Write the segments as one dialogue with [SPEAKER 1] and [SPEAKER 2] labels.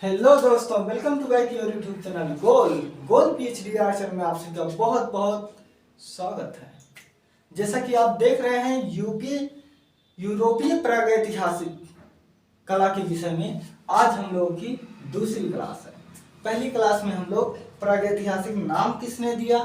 [SPEAKER 1] Hello दोस्तों, welcome to back your YouTube channel गोल गोल पीएचडी आर्चर में आप सबका बहुत बहुत स्वागत है। जैसा कि आप देख रहे हैं यूरोपीय प्रागैतिहासिक कला के विषय में आज हम लोगों की दूसरी क्लास है। पहली क्लास में हम लोग प्रागैतिहासिक नाम किसने दिया,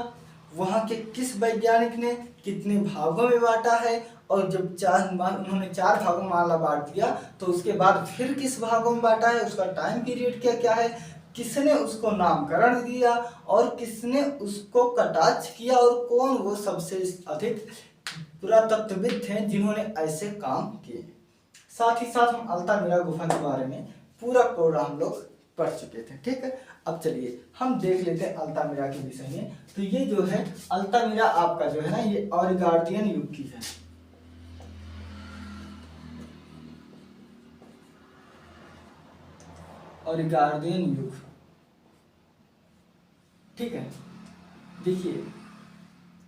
[SPEAKER 1] वहाँ के किस वैज्ञानिक ने कितने भागों में बांटा है, और जब उन्होंने 4 भागों में माला बांट दिया तो उसके बाद फिर किस भागों में बांटा है, उसका टाइम पीरियड क्या क्या है, किसने उसको नामकरण दिया और किसने उसको कटाक्ष किया, और कौन वो सबसे अधिक पुरातत्वविद थे जिन्होंने ऐसे काम किए। साथ ही साथ हम अल्तामिरा गुफा के बारे में पूरा प्रोग्राम हम लोग पढ़ चुके थे। ठीक है, अब चलिए हम देख लेते हैं अल्तामिरा के विषय में। तो ये जो है अल्तामिरा आपका जो है ना, ये ऑरिगार्डियन युग की है। ऑरिगार्डियन युग, ठीक है। देखिए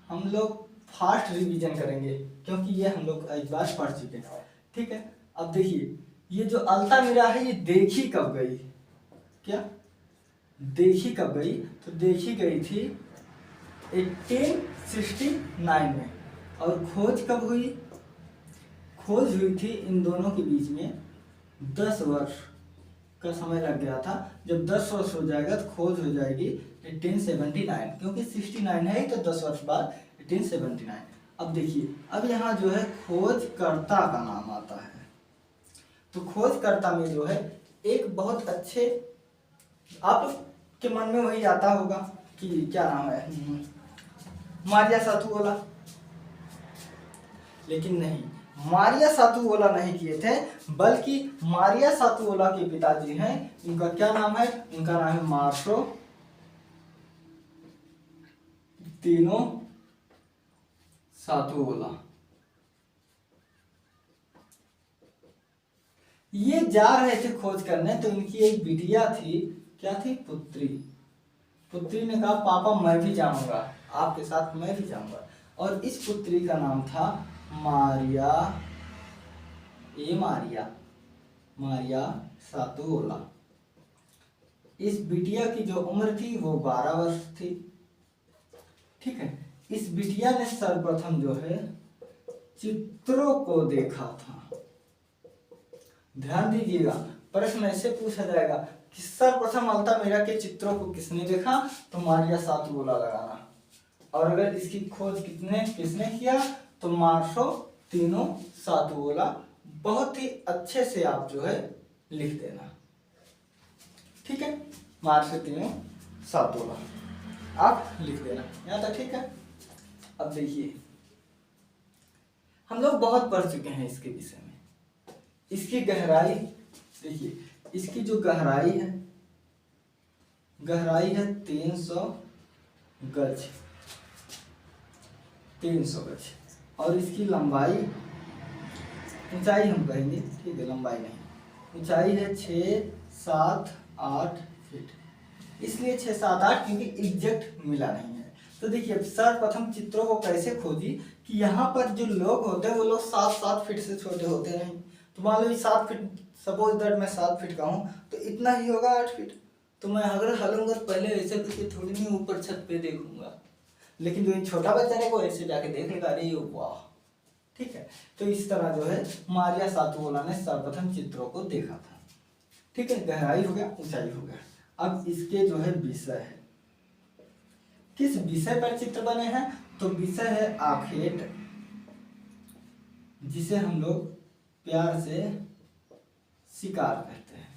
[SPEAKER 1] हम लोग फास्ट रिवीजन करेंगे क्योंकि ये हम लोग एक बार पढ़ चुके हैं। ठीक है, अब देखिए ये जो अल्तामिरा है ये देखी कब गई, क्या देखी कब गई, तो देखी गई थी 1869 में। और खोज कब हुई, खोज हुई थी इन दोनों के बीच में 10 वर्ष का समय लग गया था। जब 10 वर्ष हो जाएगा तो खोज हो जाएगी 1879, क्योंकि 69 है तो 10 वर्ष बाद 1879। अब देखिए अब यहाँ जो है खोजकर्ता का नाम आता है। तो खोजकर्ता में जो है एक बहुत अच्छे, आप के मन में वही आता होगा कि क्या नाम है, मारिया सातुओला। लेकिन नहीं, मारिया सातुओला नहीं किए थे, बल्कि मारिया सातुओला के पिताजी हैं, उनका क्या नाम है, उनका नाम है मार्सो तीनो सातुओला। ये जा रहे थे खोज करने, तो इनकी एक बिटिया थी, क्या थी, पुत्री। पुत्री ने कहा पापा मैं भी जाऊंगा, आपके साथ मैं भी जाऊंगा। और इस पुत्री का नाम था मारिया मारिया सातुओला। इस बिटिया की जो उम्र थी वो 12 वर्ष थी। ठीक है, इस बिटिया ने सर्वप्रथम जो है चित्रों को देखा था। ध्यान दीजिएगा, प्रश्न ऐसे पूछा जाएगा कि सर्वप्रथम अल्तामिरा के चित्रों को किसने देखा, तो मारिया सातुओला लगाना। और अगर इसकी खोज किसने किया, तो मार्सो तीनो सातुओला। बहुत ही अच्छे से आप जो है लिख देना। ठीक है, मार्सो तीनो सातुओला आप लिख देना यहाँ तक। ठीक है, अब देखिए हम लोग बहुत पढ़ चुके हैं इसके विषय में। इसकी गहराई देखिए, इसकी जो गहराई है 300 गज, 300 गज। और इसकी लंबाई, ऊंचाई हम कहेंगे, ठीक है, लंबाई नहीं, ऊंचाई है 6, 7, 8 फीट। इसलिए 6, 7, 8 क्योंकि एग्जैक्ट मिला नहीं है। तो देखिए सर्वप्रथम चित्रों को कैसे खोजी कि यहाँ पर जो लोग होते हैं वो लोग 7 फीट से छोटे होते नहीं। तो मान लो 7 फीट, सपोज दैट मैं 7 फीट का हूँ तो इतना ही होगा 8 फीट। तो मैं अगर हलूंगा पहले ऐसे करके थोड़ी नहीं ऊपर छत पे देखूंगा, लेकिन जो छोटा बच्चा है वो ऐसे जाके देखेगा, अरे वाह। ठीक है, तो इस तरह जो है मारिया सातुओला ने सर्वप्रथम चित्रों को देखा था। ठीक है, गहराई हो गया, ऊंचाई हो गया। अब इसके जो है विषय है, किस विषय पर चित्र बने हैं, तो विषय है आखेट, जिसे हम लोग प्यार से शिकार कहते हैं।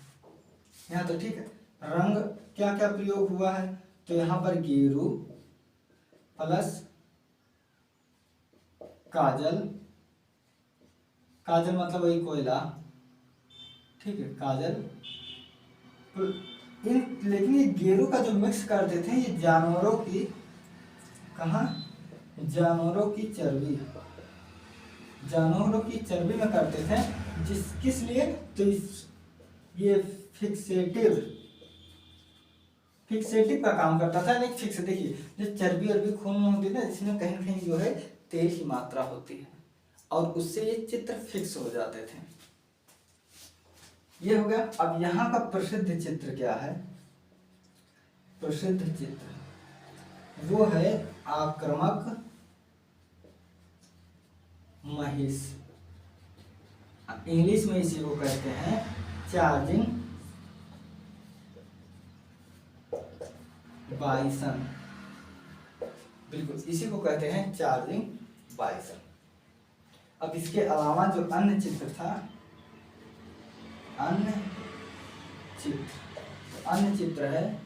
[SPEAKER 1] यहाँ तो ठीक है, रंग क्या क्या प्रयोग हुआ है, तो यहाँ पर गेरू प्लस काजल, काजल मतलब वही कोयला, ठीक है, काजल लेकिन ये गेरू का जो मिक्स करते थे ये जानवरों की, कहाँ, जानवरों की चर्बी में करते थे। किस लिए, तो ये फिक्सेटिव का काम करता था। नहीं फिक्स, देखिए जो चर्बी अरबी खून में होती है ना, इसमें कहीं ना कहीं जो है तेल की मात्रा होती है और उससे ये चित्र फिक्स हो जाते थे। ये हो गया। अब यहाँ का प्रसिद्ध चित्र क्या है? प्रसिद्ध चित्र वो है आक्रामक महिष। इंग्लिश में इसी को कहते हैं चार्जिंग बाइसन। बिल्कुल इसी को कहते हैं चार्जिंग बाइसन। अब इसके अलावा जो अन्य चित्र था, अन्य चित्र है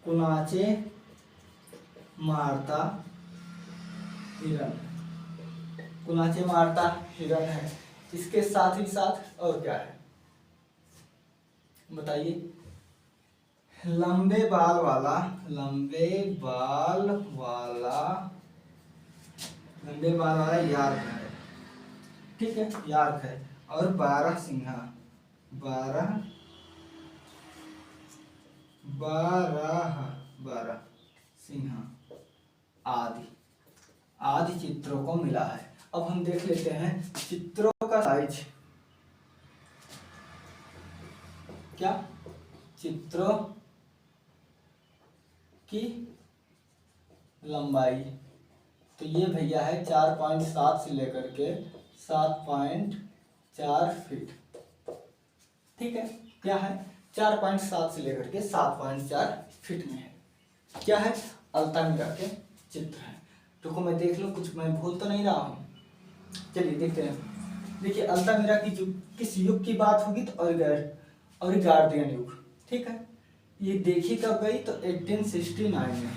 [SPEAKER 1] कुनाचे मारता हिरन। कुनाचे मारता हिरन है। इसके साथ ही साथ और क्या है बताइए? लंबे बाल वाला यार्क है, ठीक है, यार्क है। और 12 सिंहा आदि चित्रों को मिला है। अब हम देख लेते हैं चित्रों का साइज। क्या? चित्रों की लंबाई। तो ये भैया है 4.7 से लेकर के 7.4 फीट। ठीक है, क्या है? 4.7 से लेकर के 7.4 फीट में है। क्या है? अल्तामिरा के चित्र है। तो मैं देख लूं कुछ मैं भूल तो नहीं रहा हूँ। चलिए देखते हैं। देखिए अल्तामिरा की जो किस युग की बात होगी तो ऑरिगार्डियन युग। ठीक है, ये देखी कब गई तो 1869 में।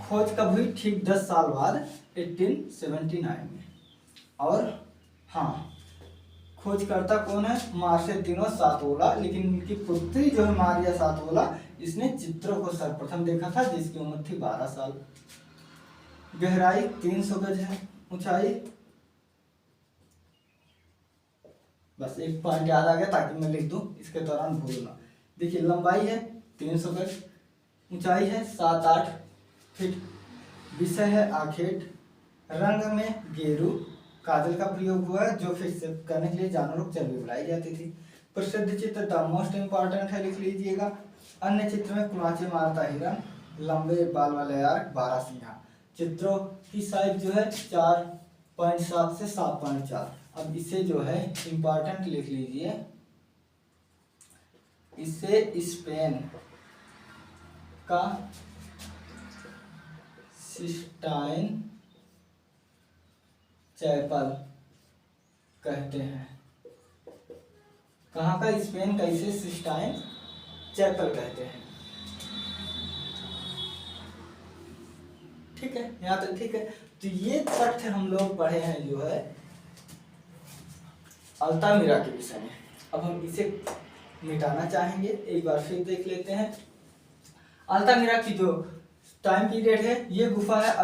[SPEAKER 1] खोज कब हुई? ठीक 10 साल बाद 1879 में। और हाँ, खोजकर्ता कौन है? मार्सेलिनो सातोला। लेकिन इनकी पुत्री जो है मारिया सातोला, इसने चित्रों को सर्वप्रथम देखा था, जिसकी उम्र थी 12 साल। गहराई 300 गज है। ऊंचाई, बस एक पॉइंट याद आ गया ताकि मैं लिख दूं, इसके दौरान भूलना। देखिए लंबाई है 300 गज, ऊंचाई है 7-8 फीट। विषय है आखेट। रंग में गेरू, काजल का प्रयोग हुआ है, जो फिक्स करने के लिए जानवरों को चर्बी बुलाई जाती थी। प्रसिद्ध चित्र द मोस्ट इम्पॉर्टेंट है, लिख लीजिएगा। अन्य चित्र में कुनाचे मारता हिरन, लंबे बाल वाले यार्क, 12 सिंहा। चित्रों की साइज जो है 4.7 से 7.4। अब इसे जो है इम्पॉर्टेंट लिख लीजिए। इसे स्पेन का सिस्टाइन चैपल कहते हैं। कहाँ का? स्पेन का इसे सिस्टाइन चैपल कहते हैं। ठीक है, यहाँ तक ठीक है। तो ये तथ्य हम लोग पढ़े हैं जो है अल्तामिरा के विषय में। अब हम इसे मिटाना चाहेंगे, एक बार फिर देख लेते हैं। अल्तामिरा की जो टाइम पीरियड है, ये गुफा है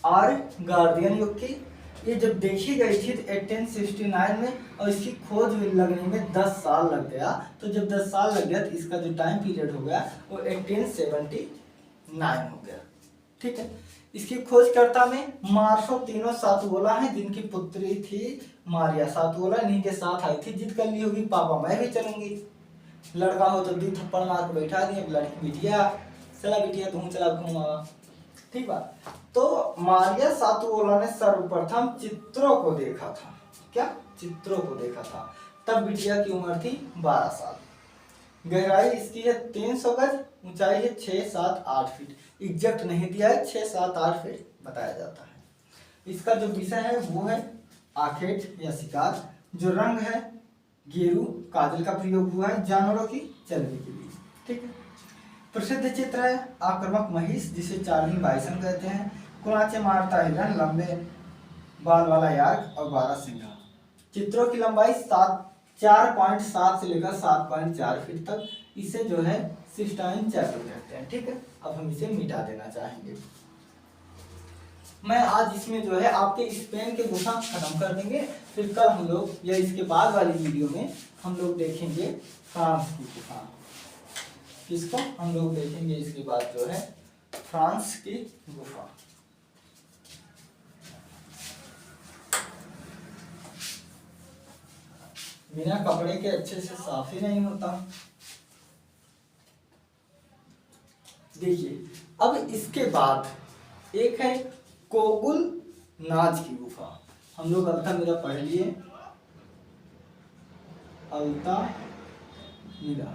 [SPEAKER 1] ऑरिगार्डियन युग की। ये जब देखी गई थी तो 1869 में, और इसकी खोज लगने में 10 साल लग गया। तो जब 10 साल लग गया तो इसका जो टाइम पीरियड हो गया वो 1879 हो गया। ठीक है, इसकी खोजकर्ता में मार्सेलिनो सातोला है, जिनकी पुत्री थी मारिया सातोला। इन्हीं के साथ आई थी। जिद कर ली होगी पापा मैं भी चलूंगी। लड़का हो तो 2 थप्पड़ मार के बैठा दिए, लड़की बिटिया चला बिटिया तुम चला घूमा। ठीक बात। तो मारिया सातोला ने सर्वप्रथम चित्रों को देखा था। क्या? चित्रों को देखा था। तब बिटिया की उम्र थी 12 साल। गहराई इसकी है 300 गज, ऊंचाई है 6-7-8 फीट। एग्जैक्ट नहीं दिया है, 6-7-8 फीट बताया जाता है। इसका जो विषय है वो है आखेट या शिकार। जो रंग है गेरू, काजल का प्रयोग हुआ है जानवरों की चर्बी के लिए। ठीक है, प्रसिद्ध चित्र है आक्रामक महिष, जिसे चार्जिंग बाइसन कहते हैं। कुनाचे मारता हिरन, लंबे बाल वाला यार्क और 12 सिंहा। चित्रों की लंबाई 4.7 से लेकर 7.4 फीट तक। इसे जो है सिस्टाइन चैपल कहते हैं। ठीक है, अब हम इसे मिटा देना चाहेंगे। मैं आज इसमें जो है आपके स्पेन के गुफा खत्म कर देंगे। फिर कल हम लोग या इसके बाद वाली वीडियो में हम लोग देखेंगे फ्रांस की गुफा। किसको हम लोग देखेंगे इसके बाद जो है फ्रांस की गुफा। बिना कपड़े के अच्छे से साफ ही नहीं होता। देखिए, अब इसके बाद एक है कोगुल नाज की गुफा। हम लोग अल्तामिरा पढ़ लिए, अल्तामिरा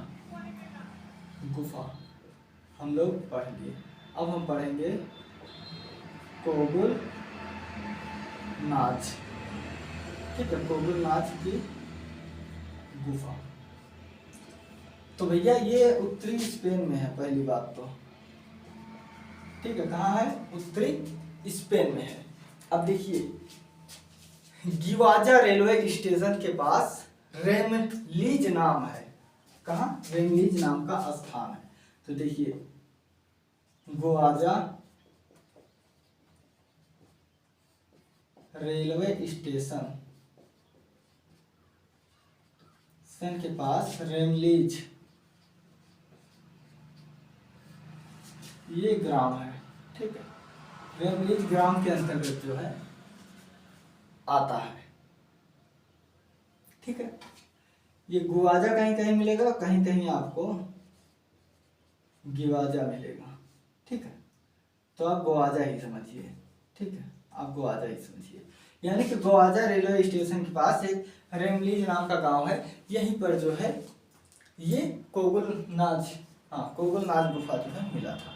[SPEAKER 1] गुफा हम लोग पढ़ लिए। अब हम पढ़ेंगे कोगुल नाज। ठीक है, कोगुल नाज की गुफा। तो भैया ये उत्तरी स्पेन में है, पहली बात तो। ठीक है, कहाँ है? उत्तरी स्पेन में है। अब देखिए, गिवाजा रेलवे स्टेशन के पास रेमलीज नाम है। कहाँ? रेमलीज नाम का स्थान है। तो देखिए, गुवाजा रेलवे स्टेशन के पास रेमलीज ये ग्राम है। ठीक है, रेमलीज ग्राम के अंतर्गत जो है आता है। ठीक है, ये गुवाजा कहीं कहीं मिलेगा, कहीं कहीं आपको गिवाजा मिलेगा। ठीक है, तो आप गुवाजा ही समझिए। ठीक है, आप गुवाजा ही समझिए। यानी कि गुवाजा रेलवे स्टेशन के पास एक रेमलीज नाम का गांव है। यहीं पर जो है ये कोगुलनाज, कोगुलनाज गुफा जो है मिला था।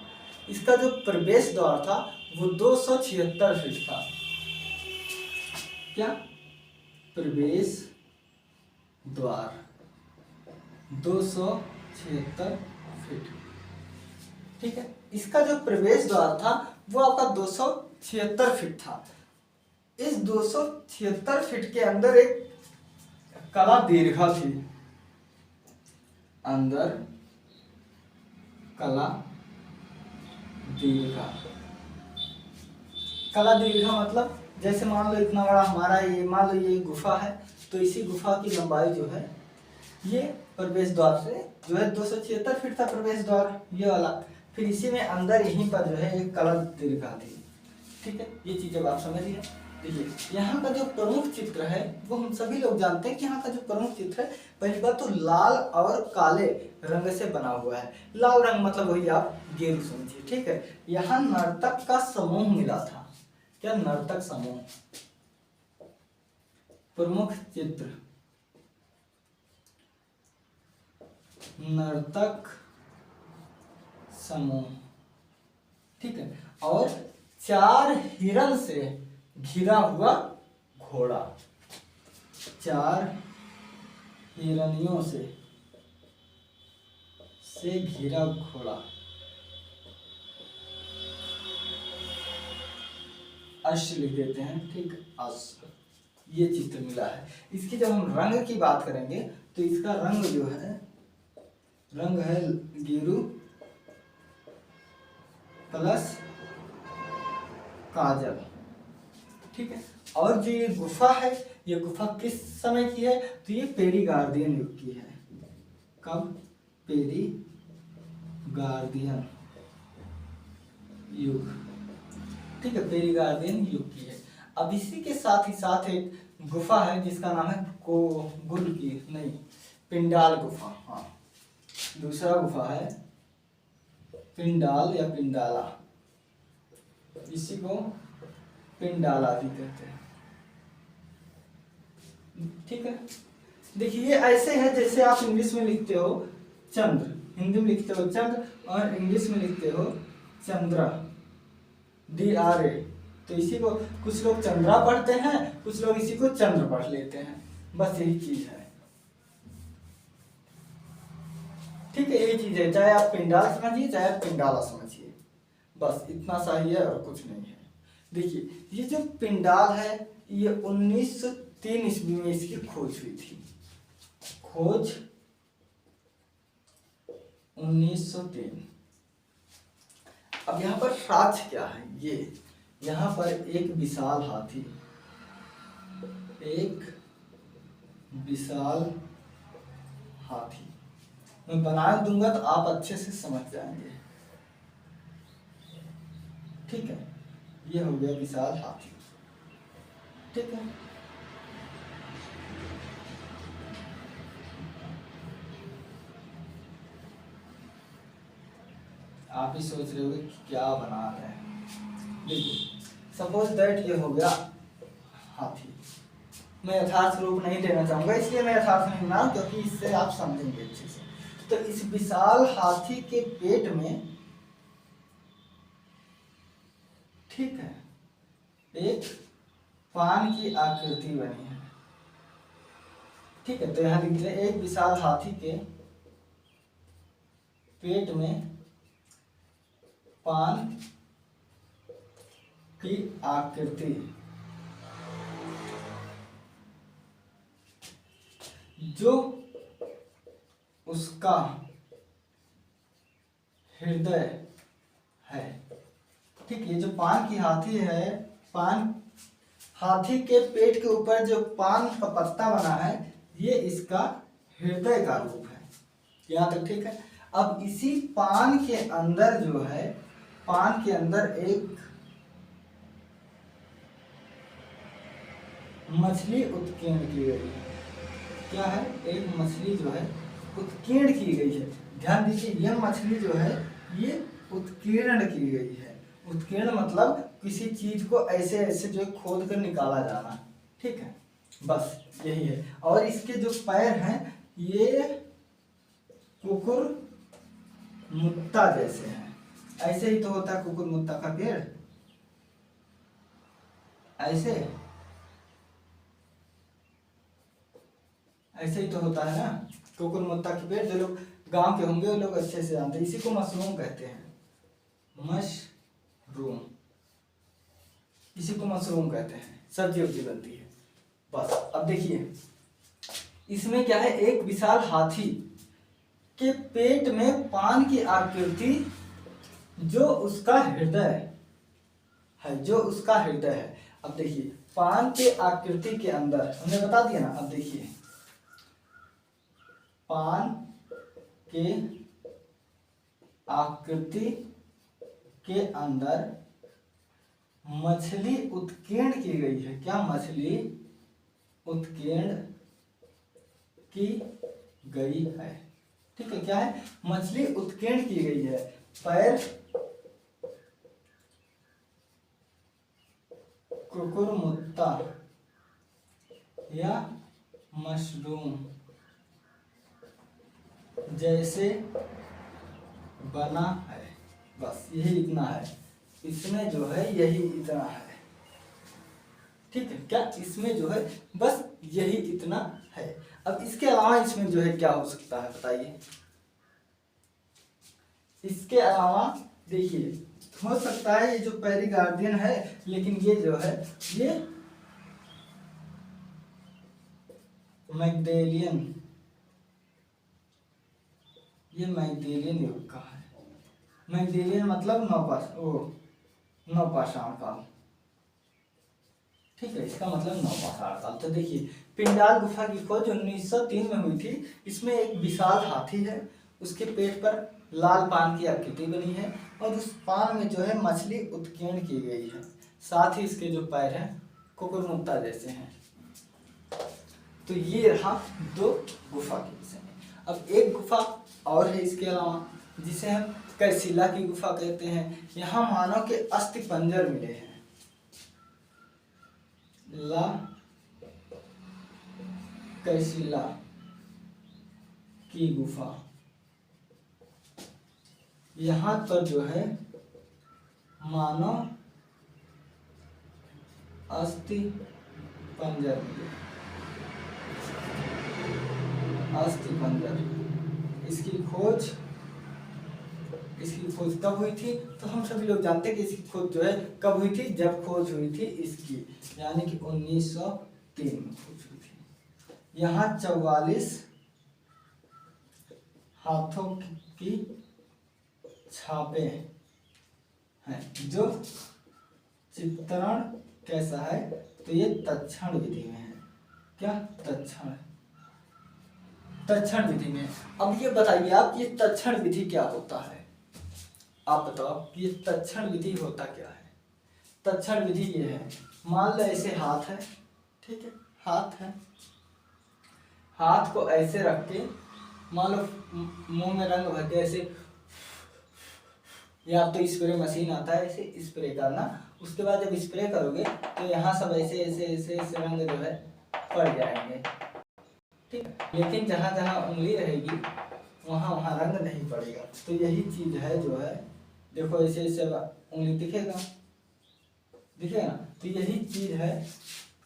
[SPEAKER 1] इसका जो प्रवेश द्वार था वो 276 फीट था। क्या? प्रवेश द्वार 276 फीट। ठीक है, इसका जो प्रवेश द्वार था वो आपका 276 फीट था। इस 276 फीट के अंदर एक कला दीर्घा थी। अंदर कला दीर्घा। कला दीर्घा मतलब जैसे मान लो इतना बड़ा हमारा ये, मान लो ये गुफा है, तो इसी गुफा की लंबाई जो है ये प्रवेश द्वार से जो है 276 फीट था प्रवेश द्वार ये वाला। फिर इसी में अंदर यहीं पर जो है एक कला दीर्घा थी। ठीक है, ये चीज अब आप समझिए। देखिए, यहाँ का जो प्रमुख चित्र है वो हम सभी लोग जानते हैं कि यहाँ का जो प्रमुख चित्र है, पहली बात तो लाल और काले रंग से बना हुआ है। लाल रंग मतलब वही आप गेरू समझिए। ठीक है, यहाँ नर्तक का समूह मिला था। क्या? नर्तक समूह। प्रमुख चित्र नर्तक समूह। ठीक है, और 4 हिरण से घिरा हुआ घोड़ा। 4 हिरणियों से घिरा घोड़ा। अश्व लिख देते हैं। ठीक, अश्व। ये चित्र मिला है। इसकी जब हम रंग की बात करेंगे तो इसका रंग जो है, रंग है गेरू प्लस काजल। ठीक है, और जो ये गुफा है, ये गुफा किस समय की है? तो ये पेरिगार्दियन युग की है। कब? पेरिगार्दियन युग। ठीक है, पेरिगार्दियन युग की है। अब इसी के साथ ही साथ एक गुफा है जिसका नाम है कोगुल की नहीं, पिंडाल गुफा। हाँ, दूसरा गुफा है पिंडाल या पिंडाला, इसी को पिंडाला भी कहते हैं। ठीक है, देखिए ये ऐसे है जैसे आप इंग्लिश में लिखते हो चंद्र, हिंदी में लिखते हो चंद्र और इंग्लिश में लिखते हो चंद्रा, DRA। तो इसी को कुछ लोग चंद्रा पढ़ते हैं, कुछ लोग इसी को चंद्र पढ़ लेते हैं। बस यही चीज है। ठीक है, यही चीज है। चाहे आप पिंडाल समझिए चाहे आप पिंडाला समझिए, बस इतना सा ही है और कुछ नहीं है। देखिए, ये जो पिंडाल है ये 1903 ईस्वी में इसकी खोज हुई थी। खोज 1903। अब यहाँ पर साक्ष्य क्या है? ये यहाँ पर एक विशाल हाथी, एक विशाल हाथी मैं बना दूंगा तो आप अच्छे से समझ जाएंगे। ठीक है, ये हो गया विशाल हाथी। ठीक है, आप ही सोच रहे होगे कि क्या बना रहे हैं। देखिए सपोज दैट ये हो गया हाथी। मैं यथार्थ रूप नहीं देना चाहूंगा, इसलिए मैं यथार्थ नहीं बना क्योंकि इससे आप समझेंगे अच्छे से। तो इस विशाल हाथी के पेट में, ठीक है, एक पान की आकृति बनी है। ठीक है, तो यहां लिख दिया एक विशाल हाथी के पेट में पान की आकृति, जो उसका हृदय है। ठीक, ये जो पान की हाथी है, पान हाथी के पेट के ऊपर जो पान का पत्ता बना है, ये इसका हृदय का रूप है। यहाँ तक ठीक है। अब इसी पान के अंदर जो है, पान के अंदर एक मछली उत्कीर्ण की गई है। क्या है? एक मछली जो है उत्कीर्ण की गई है। ध्यान दीजिए, यह मछली जो है ये उत्कीर्ण की गई है। उत्कीर्ण मतलब किसी चीज को ऐसे ऐसे जो खोद कर निकाला जाना। ठीक है, बस यही है। और इसके जो पैर हैं ये कुकुर मुत्ता जैसे हैं। ऐसे ही तो होता है कुकुर मुत्ता का पेड़, ऐसे ही तो होता है ना कुकुर मुत्ता के पेड़। जो लोग गांव के होंगे वो लोग अच्छे से जानते हैं। इसी को मशरूम कहते हैं, मशरूम, इसी को मशरूम कहते हैं। सब्जी उब्जी बनती है। बस अब देखिए इसमें क्या है, एक विशाल हाथी के पेट में पान की आकृति, जो उसका हृदय है, जो उसका हृदय है। अब देखिए पान के आकृति के अंदर हमने बता दिया ना। अब देखिए पान के आकृति के अंदर मछली उत्कीर्ण की गई है। क्या? मछली उत्कीर्ण की गई है। ठीक है, क्या है? मछली उत्कीर्ण की गई है। पैर कुकुरमुत्ता या मशरूम जैसे बना है। बस यही इतना है, इसमें जो है यही इतना है। ठीक है, क्या? इसमें जो है बस यही इतना है। अब इसके अलावा इसमें जो है क्या हो सकता है बताइए? इसके अलावा देखिए हो सकता है ये जो पेरिगार्डियन है, लेकिन ये जो है ये मैग्डेलियन, ये मैग्डेलियन युग का है। मैग्डेलियन मतलब नवपाषाण काल। ठीक है, इसका मतलब नवपाषाण काल। तो देखिए पिंडाल गुफा की खोज 1903 में हुई थी। इसमें एक विशाल हाथी है, उसके पेट पर लाल पान की आकृति बनी है और उस पान में जो है मछली उत्कीर्ण की गई है। साथ ही इसके जो पैर हैं कुकुरमुत्ता जैसे हैं। तो ये रहा दो गुफा के विषय में। अब एक गुफा और है इसके अलावा, जिसे हम कैसिला की गुफा कहते हैं। यहाँ मानव के अस्थि पंजर मिले हैं। ला कैसिला की गुफा, यहाँ पर जो है मानव अस्थि पंजर मिले। अस्थि पंजर, इसकी खोज कब हुई थी? तो हम सभी लोग जानते हैं कि इसकी खोज जो है कब हुई थी? जब खोज हुई थी इसकी, यानी कि 1903 में खोज हुई थी। यहाँ 44 हाथों की छापे हैं। जो चित्रण कैसा है? तो ये तत्क्षण विधि में है। क्या? तत्क्षण विधि में। अब ये बताइए आप, ये तत्क्षण विधि क्या होता है? आप बताओ कि ये तत्क्षण विधि होता क्या है? तत्क्षण विधि ये है, मान लो ऐसे हाथ है, ठीक है, हाथ है, हाथ को ऐसे रख के मान लो मुंह में रंग भर के ऐसे या तो स्प्रे मशीन आता है इसे स्प्रे करना। उसके बाद जब स्प्रे करोगे तो यहाँ सब ऐसे ऐसे ऐसे ऐसे रंग जो है पड़ जाएंगे, ठीक। लेकिन जहाँ जहाँ उंगली रहेगी वहाँ वहाँ रंग नहीं पड़ेगा। तो यही चीज़ है जो है, देखो ऐसे ऐसे उंगली दिखेगा, दिखेगा ना। तो यही चीज़ है,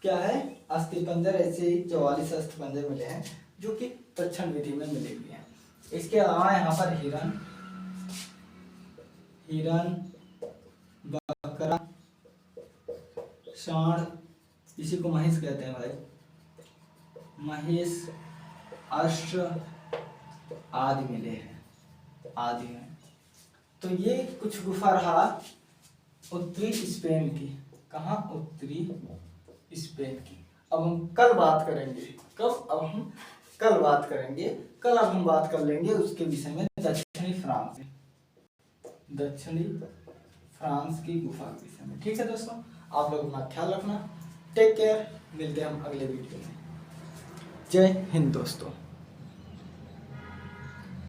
[SPEAKER 1] क्या है, अस्थिपंजर। ऐसे ही 44 अस्थिपंजर मिले हैं जो कि तक्षण विधि में मिले हुए हैं। इसके अलावा यहाँ पर हिरन, बकरा, सांड, इसी को महिष कहते हैं भाई, महिष, अश्व आदि मिले हैं, आदि में। तो ये कुछ गुफा रहा उत्तरी स्पेन की। कहाँ? उत्तरी स्पेन की। अब हम कल बात करेंगे, कब? अब हम कल बात करेंगे। कल अब हम बात कर लेंगे उसके विषय में, दक्षिणी फ्रांस, दक्षिणी फ्रांस की गुफा के विषय में। ठीक है दोस्तों, आप लोग अपना ख्याल रखना। टेक केयर, मिलते हैं हम अगले वीडियो में। जय हिंद दोस्तों।